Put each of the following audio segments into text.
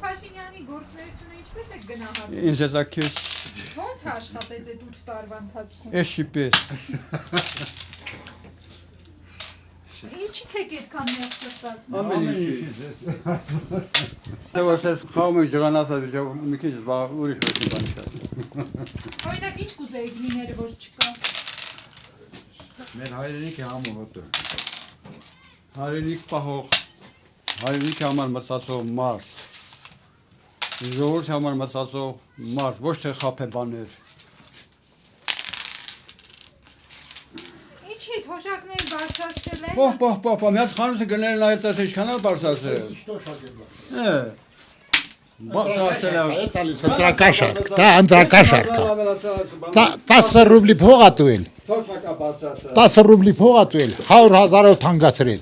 Փաշինյանի գործունեությունը ինչպես է գնահատում։ Ինձ էսա քեզ Ո՞նց աշխատեց այդ 8 տարվա ընթացքում։ էշի պես։ Ինչից եք այդքան միակ սրտած։ Ամեն ինչից։ Դե ոչես խաղում եք ջղանացած մի քիչ ուրիշ ոչի բան չկա։ Օրինակ ինչ կուզեիք լիները որ չկա։ Մեր հայրենիքի համոհոտը։ Հայրենիք պահող, հայրենիքի համար մտածող մարդ, ժողովրդի համար մտածող մարդ, ոչ թե խաբեբաներ։ Ինչի թոշակներ բարձրացրել են։ Պահ, մի հատ խանութը գնել նայել տես ինչքան է բարձրացրել։ Բարձրացրել է։ Ընտրակաշարք, դա ընտրակաշարք է։ 10 ռուբլի փող ա տուել։ Թոշակա բարձրացրել։ 10 ռուբլի փող ա տուել, 100,000-ով թանկացրել։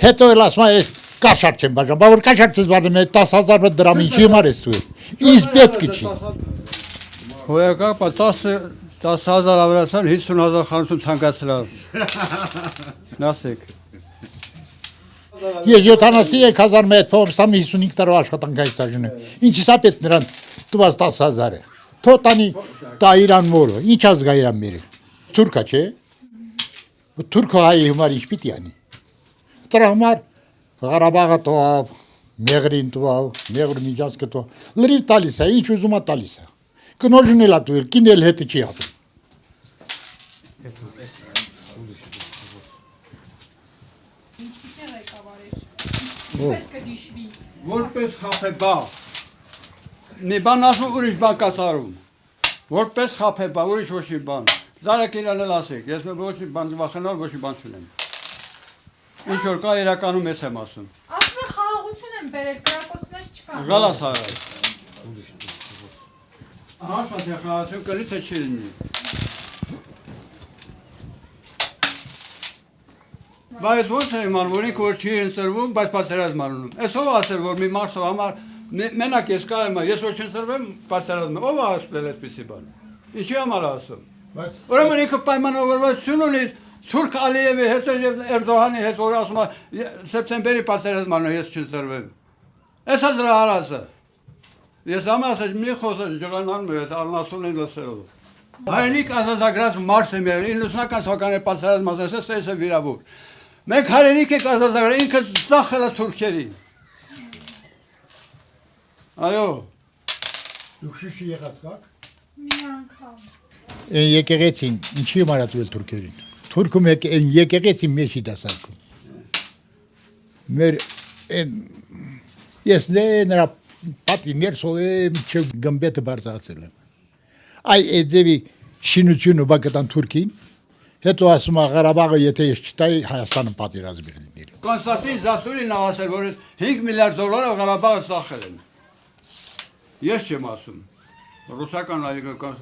Հետո էլ ասում է, ես կաշառք չեմ բաժան, բա որ կաշառք չես բաժանում, 10,000 դրամ ինչի համար ես տուել։ Ինձ պետք չի։ Հոյակա 10,000 ավելացան 50,000 խանութում ցանկացրել։ Նասեք։ Ես 73,000 մետ փող սամ 55 տարով աշխատանք այս դաժնում։ Ինչի՞ս է պետք նրան տված 10,000-ը։ Թո տանի տա իրան մորը, ինչ ազգա իրան մերը։ Թուրքա չէ։ Թուրքը հայի համար ինչ պիտի անի։ Դրա համար Ղարաբաղը տվավ, Մեղրին տվավ, Մեղր միջանցքը տվավ։ Լրիվ տալիս է, ինչ ուզում է տալիս է։ Կնոջն էլ է տվել, կին էլ հետը չի ապրում։ Ինչպես է ղեկավարեր։ Ինչպես կդիշվի։ Որպես խաբեբա։ Մի բան ասում ուրիշ բան կատարում։ Որպես խաբեբա, ուրիշ ոչ մի բան։ Զարակ իրան էլ ասեք, ես ոչ մի բան վախենալ, ոչ մի բան չունեմ։ Ինչ որ կա իրականում ես եմ ասում։ Ասում են խաղաղություն են բերել, կրակոցներ չկան։ Գալաս հարած։ Հարցած է խաղացում կլի թե չի լինի։ Բայց ո՞նց է իման, որ ինքը որ չի ընծրվում, բայց պատերազմ անում։ Էս ով ասել, որ մի մարդու համար մենակ ես կարեմ, ես որ չընծրվեմ, պատերազմ։ Ով է ասել այդպիսի բան։ Ինչի համար ասում։ Ուրեմն ինքը պայմանավորվածություն ունի Թուրք Ալիևի հետ եւ Էրդողանի հետ որ ասում է սեպտեմբերի պատերազմանը ես չընծրվեմ։ Էսա դրա հարածը։ Ես ամասը մի խոսը ջղանանում եմ առնասունի լսելով։ Հայրենիք ազատագրած մարդ եմ եղել 90-ական թվականի պատերազմից էս է վիրավոր։ Մենք հայրենիք ենք ազատագրել ինքը ծախել է թուրքերին։ Այո։ Դուք շիշի եղած կաք։ Մի անգամ։ Այն եկեղեցին ինչի համար ա տվել թուրքերին։ Թուրքում եկեղեցի մեջի դասարկում։ Մեր ես նրա պատի ներսով չէ գմբետը բարձրացել եմ։ Այ ձևի շինությունը բակտան թուրքին, հետո ասում է Ղարաբաղը եթե ես չտայի Հայաստանը պատերազմի լինելու։ Կոնստանտին Զասուրին ասել, որ 5 միլիարդ դոլարով Ղարաբաղը ծախել են։ Ես չեմ ասում։ Ռուսական այգական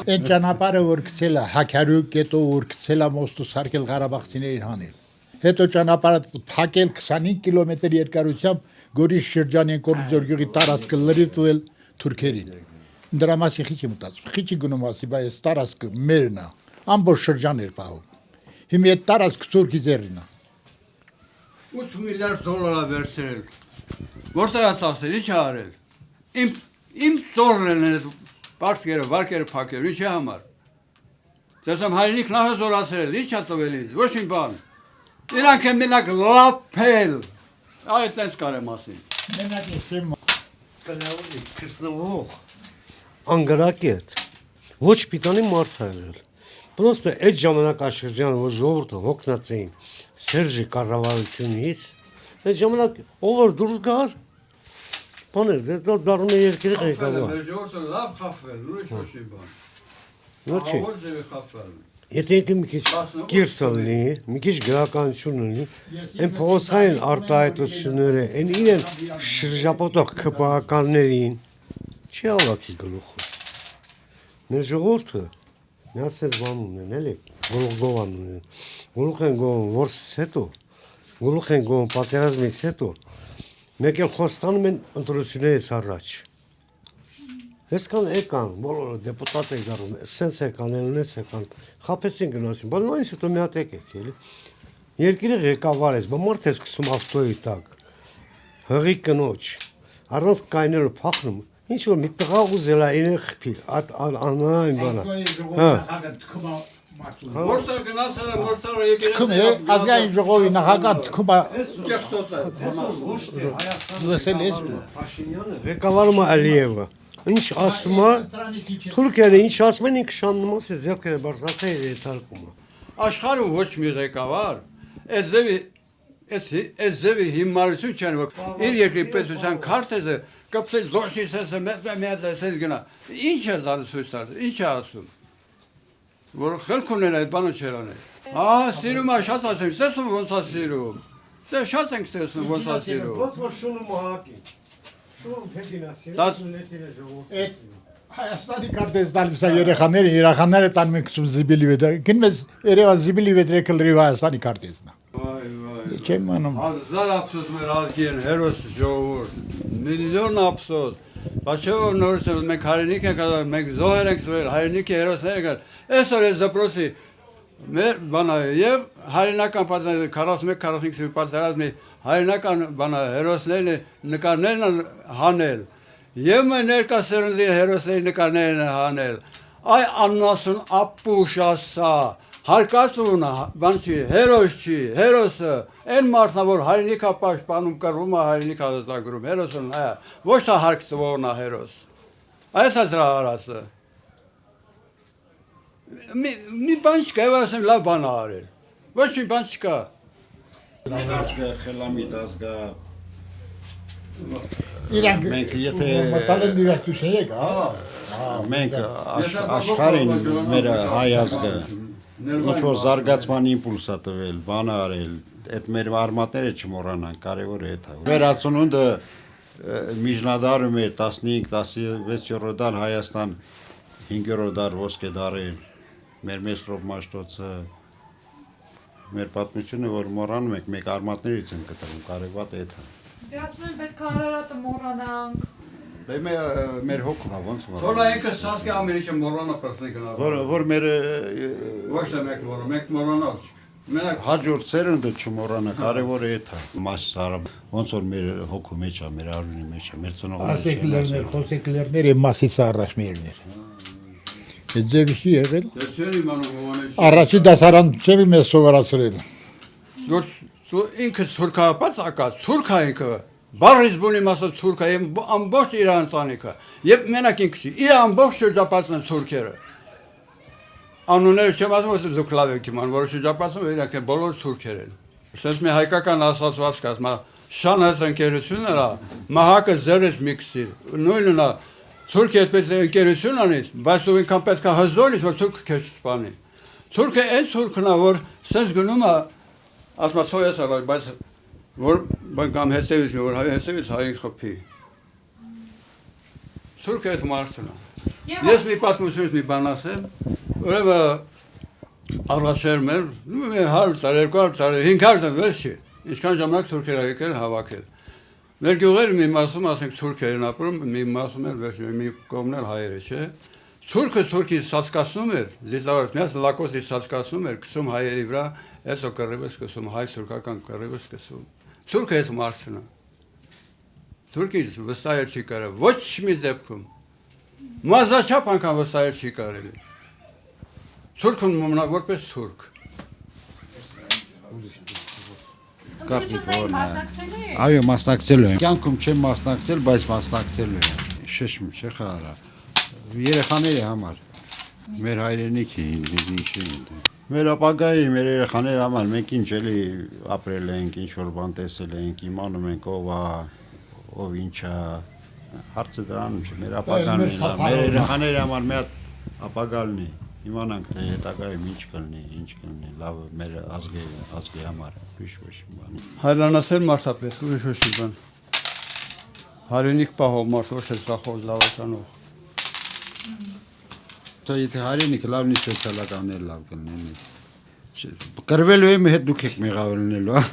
Այն ճանապարհը որ գցել է Հաքարու կետո որ գցել է մոստու սարքել Ղարաբաղցիներին հանել։ Հետո ճանապարհը փակել 25 կիլոմետր երկարությամբ Գորիս շրջանի Կորձոր գյուղի տարածքը լրիվ տվել թուրքերին։ Դրա մասի քիչ մտածում։ Քիչի գնում ասի, բայց տարածքը մերն է։ Ամբողջ շրջան էր պահում։ Հիմա այդ տարածքը թուրքի ձեռին է։ 8 միլիարդ դոլար է վերցրել։ Որտեղ է ծախսել, ինչ է արել։ Իմ ծորն են այս բարձկերը, վարկերը փակել, ինչի համար։ Տեսամ հայրենիք նախ զորացրել, ինչ է տվել ինձ, ոչ մի բան։ Իրանք են մենակ լապել։ Այս տես կարեմ ասել։ Մենակ ես չեմ Կնավի քսնվող անգրակետ ոչ պիտանի մարդ է եղել։ Պրոստը այդ ժամանակաշրջանը որ ժողովուրդը հոգնած էին Սերժի կառավարությունից, այդ ժամանակ ով որ դուրս գար բաներ դառնում է երկրի ղեկավար։ Մեր ժողովուրդը լավ խախվել, ուրիշ ոչ մի բան։ Վերջի։ Ահավոր ձևի խախվել։ Եթե ինքը մի քիչ կիրթ լինի, մի քիչ գրականություն լինի, այն փողոցային արտահայտությունները, այն իրեն շրջապատող ԿՊԱ-ականներին չի ավակի գլուխը։ Մեր ժողովուրդը միացած բան ունեն, էլի, գլուխգովան ունեն, գլուխ են գովում որսից հետո, գլուխ են գովում պատերազմից հետո, մեկ էլ խոստանում են ընտրություններից առաջ։ Այսքան եկան, բոլորը դեպուտատ եք դառնում, սենց եկան, էլնես եկան, խափեցին գնացին, բայց նույնիսկ հետո մի հատ եկեք, էլի։ Երկիրը ղեկավար ես, բայց մարդ ես սկսում ավտոյի տակ։ Հղի կնոջ։ Առանց կայնելու փախնում։ Ինչ որ մի տղա ուզել է իրեն խփի, անանային բանա։ Որտեղ գնացել է, որտեղ եկել Թքում է ազգային ժողովի նախագահ թքում է լսել ես Փաշինյանը ղեկավարում է Ալիևը։ Ինչ ասում է, թուրքերը ինչ ասում են, ինքը շանում է, ձեռքերը բարձրացել է թարգումը։ Աշխարհում ոչ մի ղեկավար այս ձևի հիմարություն չեն, որ իր երկրի պետության քարտեզը կպսել զոշի սեսը մեծ էսել գնա։ Ինչ է զարսույց արձ, ինչ է ասում։ Որ խելք ունեն այդ բանը չեր անել։ Սիրում է շատ ասեմ, տեսում ոնց է սիրում։ Դե շատ ենք տեսնում ոնց է սիրում։ Ոնց որ շունում հակի։ Շունում փետինասի, լեցին է ժողովուրդ։ Հայաստանի կարտեզ տալիս է երեխաները տանում են քսում զիբիլի վետ։ Գնում ես Երևան զիբիլի վետ եկել Հայաստանի կարտեզն է։ Վայ, Չեմ անում։ հազար ափսոս մեր ազգի են, հերոս ժողովուրդ, միլիոն ափսոս։ Բայց չէ որ նորից մենք հայրենիք ենք ասել, մենք զոհեր ենք սրել, հայրենիքի հերոսներ ենք։ Այսօր այս դպրոցի մեր բանը եւ հայրենական պատերազմի 41-45 պատերազմի հայրենական բանը հերոսներն նկարներն հանել եւ մեր ներկա սերունդի հերոսների նկարներն հանել։ Այ աննասուն ապուշասա հարկածունը բան չի, հերոս չի, հերոսը այն մարդն է, որ հայրենիքա պաշտպանում կռվում է, հայրենիքա ազատագրում, հերոսն է, ոչ թե հարկծվողն է հերոս։ Այս է դրա արածը։ Մի բան չկա, եւ ասեմ լավ բան է արել։ Ոչ մի բան չկա։ Ազգը, խելամիտ ազգը, Իրանք մենք եթե մտալեն դիրակտուշ եք, մենք աշխարհին մեր հայ ազգը ինչ որ զարգացման իմպուլս է տվել, բան է արել, այդ մեր արմատները չմոռանանք, կարևորը այդ է։ Վերածնունդը միջնադարում էր 15-16-րդ դար Հայաստան 5-րդ դար ոսկե դարել, մեր Մեսրոպ Մաշտոցը, մեր պատմությունը, որ մոռանում ենք, մեկ արմատներից են կտրում, կարևորը այդ է։ Դե ասում են պետք է Արարատը մոռանանք։ Դե մեր հոգում է ոնց Որ մոռանանք։ այնքը սասկի ամերիչը մոռանա պրսնի գնա։ Որ մեր Ոչ թե մենք մոռանալ։ Մենակ հաջորդ սերունդը չմոռանա, կարևորը այդ է։ Մասսարը ոնց որ մեր հոգու մեջ է, մեր արյունի մեջ է, մեր ծնողների խոսեկլերները մասից առաջ մերներ։ Այդ ձևի չի եղել։ դե չեն իմանում ոնց։ Առաջի դասարան չէ՞ մեզ սովորացրել։ Որ ինքը ցուրկապած ակած, ցուրկա ինքը, բարից բունի մասը ցուրկա, ամբողջ Իրան ցանիկը։ Եվ մենակ ինքը չի, իր ամբողջ շրջապատն են ցուրկերը։ Անունները չեմ ասում, որ դուք լավ եք իման, որ շրջապատում իրանք են բոլոր ցուրկեր են։ Սենց մի հայկական ասացվածք ասում, շանած ընկերությունն է, մահակը զերես միքսիր, նույնն է, ցուրկը այդպես ընկերություն անից, բայց դու ինքան պետք է հզորից, որ ցուրկը քեզ սպանի։ Ցուրկը այն ցուրկն է, որ սենց գնում է ասում սոյես է, բայց որ կամ հեսևից, որ հեսևից հային խփի։ Ցուրկը այդ մարդն է։ Ես մի պատմությունից մի բան ասեմ, ուրեմն առաջեր մեր 100 տարի, 200 տարի, 500 տարի վերջի, ինչքան ժամանակ թուրքերը եկել հավաքել։ Մեր գյուղերը մի մասում ասենք թուրքեր են ապրում, մի մասում էլ վերջի, մի կողմն էլ հայերը, չէ։ Թուրքը թուրքի սածկացնում էր, զիզավարդ միած լակոսի սածկացնում էր, կսում հայերի վրա, այսօ կռիվը սկսում, հայ թուրքական կռիվը սկսում։ Թուրքը այս մարդն է։ Թուրքից վստահել չի կարել, ոչ մի դեպքում։ Մազաչափ անգամ վստահել չի կարելի։ Թուրքն մնա որպես թուրք։ Ընտրություններին մասնակցել եք։ Այո, մասնակցելու եմ։ Կյանքում չեմ մասնակցել, բայց մասնակցելու եմ։ Շշմ չէ խաղարա։ Երեխաների համար։ Մեր հայրենիքի ինչի։ Մեր ապագայի, մեր երեխաների համար մենք ինչ էլի ապրել ենք, ինչ որ բան տեսել ենք, իմանում ենք ով է, ով ինչ է։ Հարցը դրանում չէ, մեր ապագան է, մեր երեխաների համար մի հատ ապագա լինի։ Իմանանք թե հետագայում ինչ կլինի, լավ մեր ազգի համար, ուրիշ ոչ մի բան։ Հայրենասեր մարդապետ, ուրիշ ոչ մի բան։ Հայրենիք պահող մարդ, ոչ թե ծախող լավացանող։ Եթե հայրենիքը լավնի սոցիալականներ լավ կլինեն։ Կրվելու եմ հետ դուք եք մեղավոր լինելու, հա։